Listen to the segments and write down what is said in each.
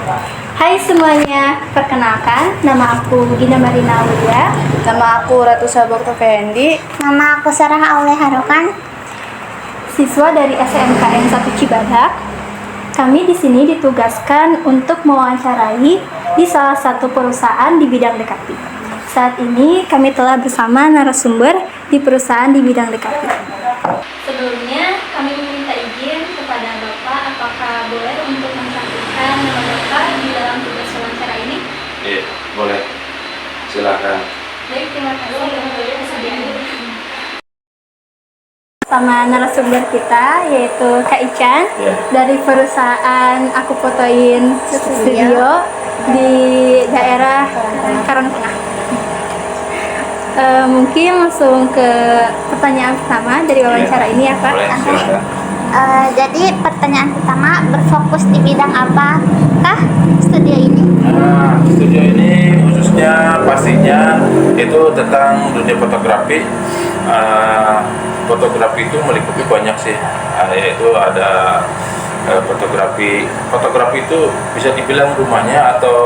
Hai semuanya, perkenalkan nama aku Gina Marina Aulia. Nama aku Ratu Sabokta Fendi. Nama aku Sarah Aulia Harukan, Siswa dari SMKN 1 Cibadak. Kami di sini ditugaskan untuk mewawancarai di salah satu perusahaan di bidang DKP. Saat ini kami telah bersama narasumber di perusahaan di bidang DKP. Sebelumnya kami meminta izin kepada Bapak, apakah boleh untuk mencantumkan nama Bapak di dalam tugas wawancara ini? Iya, boleh. Silakan. Baik, terima kasih untuk kesediaannya. Sama narasumber kita yaitu Kak Ican dari perusahaan Aku Fotoin Studio di daerah Karangtengah. Mungkin langsung ke pertanyaan pertama dari wawancara ini ya Pak. Boleh, silakan. jadi pertanyaan pertama, berfokus di bidang apa kah studio ini? Studio ini khususnya pastinya itu tentang dunia fotografi. Fotografi itu meliputi banyak sih, yaitu ada fotografi itu bisa dibilang rumahnya atau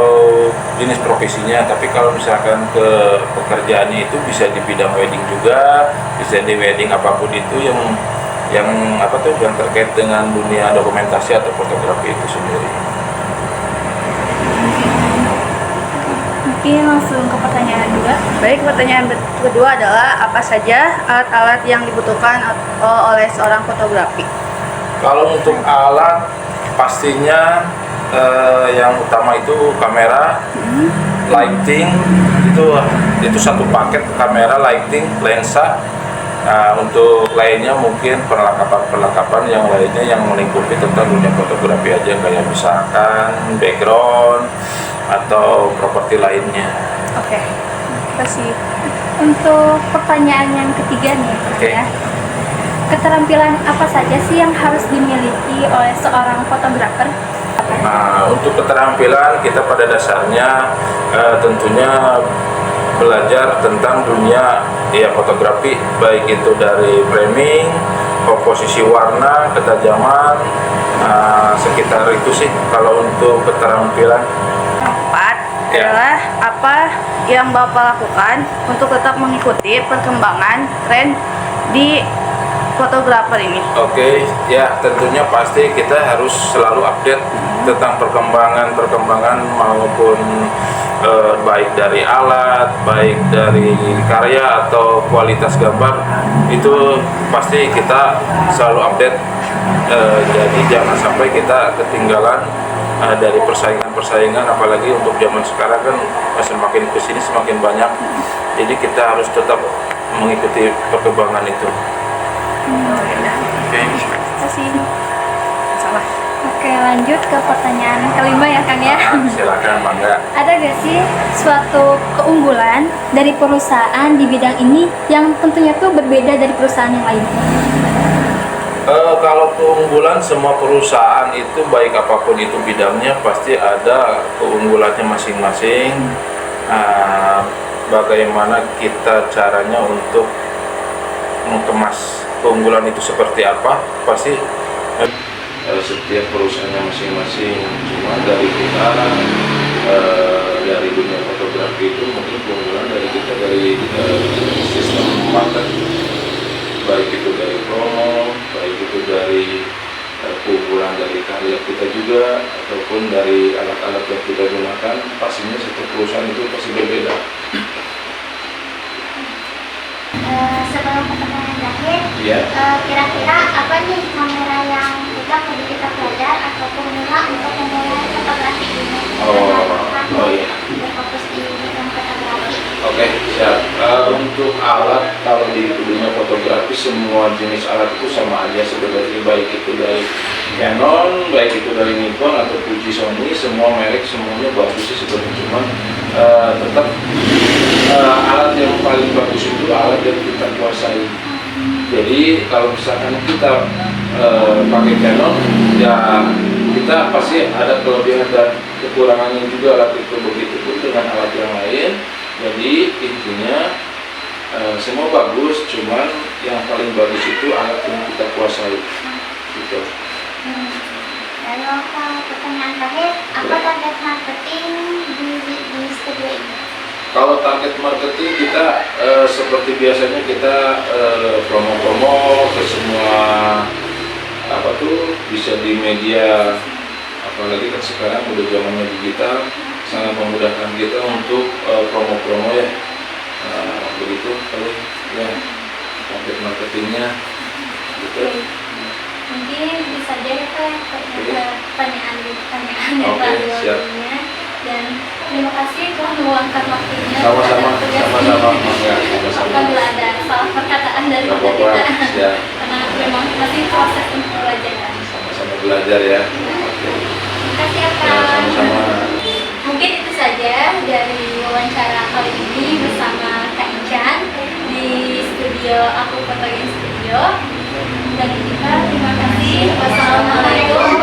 jenis profesinya, tapi kalau misalkan ke pekerjaannya itu bisa di bidang wedding juga, bisa di wedding apapun itu yang terkait dengan dunia dokumentasi atau fotografi itu sendiri. Mungkin langsung ke pertanyaan kedua. Baik, pertanyaan kedua adalah apa saja alat-alat yang dibutuhkan oleh seorang fotografi? Kalau untuk alat pastinya yang utama itu kamera, lighting, itu satu paket, kamera, lighting, lensa. Untuk lainnya mungkin perlengkapan yang lainnya yang melingkupi tentang dunia fotografi aja, kayak misalkan background atau properti lainnya. Oke, terima kasih. Untuk pertanyaan yang ketiga nih, ya. Keterampilan apa saja sih yang harus dimiliki oleh seorang fotografer? Nah, untuk keterampilan kita pada dasarnya tentunya belajar tentang dunia fotografi, baik itu dari framing, komposisi warna, ketajaman, sekitar itu sih kalau untuk keterampilan. Keempat adalah apa yang Bapak lakukan untuk tetap mengikuti perkembangan tren di fotografer ini? Oke, ya tentunya pasti kita harus selalu update tentang perkembangan maupun baik dari alat, baik dari karya atau kualitas gambar, itu pasti kita selalu update. Jadi jangan sampai kita ketinggalan dari persaingan, apalagi untuk zaman sekarang kan semakin kesini semakin banyak. Jadi kita harus tetap mengikuti perkembangan itu. Oke. Terima kasih. Salah. Oke, lanjut ke pertanyaan kelima ya Kang ya. Silakan, Mangga. Ada gak sih suatu keunggulan dari perusahaan di bidang ini yang tentunya tuh berbeda dari perusahaan yang lain? Kalau keunggulan, semua perusahaan itu baik apapun itu bidangnya pasti ada keunggulannya masing-masing. Bagaimana kita caranya untuk mengemas keunggulan itu seperti apa, pasti setiap perusahaannya masing-masing. Cuma dari kita dari dunia fotografi itu mungkin keunggulan dari kita dari sistem market, baik itu dari promo, baik itu dari keunggulan dari karya kita juga, ataupun dari alat-alat yang kita gunakan. Pastinya setiap perusahaan itu pasti berbeda. Sebelum pertanyaan terakhir, Iya. kira-kira apa nih kamera yang cocok bagi kita pelajar atau pemula untuk memulai fotografi ini? Iya. Berfokus di bidang fotografi. Oke, siap. Untuk alat, kalau di dunia fotografi semua jenis alat itu sama aja sebenarnya, baik itu dari Canon, baik itu dari Nikon atau Fuji, Sony, semua merek semuanya bagus sih sebenarnya. Cuman tetap alat yang paling bagus itu alat yang kita kuasai. Jadi kalau misalkan kita pakai Canon, ya kita pasti ada kelebihan dan kekurangannya juga alat itu, begitu pun dengan alat yang lain. Jadi intinya semua bagus, cuman yang paling bagus itu alat yang kita kuasai gitu. Lalu ke pertanyaan terakhir, apa target marketing di studio ini? Kalau target marketing kita seperti biasanya kita promo-promo ke semua apa tuh, bisa di media, apalagi kan sekarang udah zamannya digital, sangat memudahkan kita untuk promo-promo ya. Begitu kalau ya target marketingnya gitu. Mungkin bisa aja ya Pak pertanyaan yang Oke, siap. selanjutnya. Dan terima kasih telah meluangkan waktunya. Sama-sama, pada tugas sama-sama. ini. Enggak, sama-sama. Apabila ada salah perkataan dari Nggak kita, apa-apa, siap. karena memang masih proses untuk belajar. Sama-sama belajar ya. Oke. Terima kasih ya Pak. Ya, sama-sama. Mungkin itu saja dari wawancara kali ini bersama Kak Ican di studio Aku Fotogen Studio. Dari kita, terima kasih. Wassalamualaikum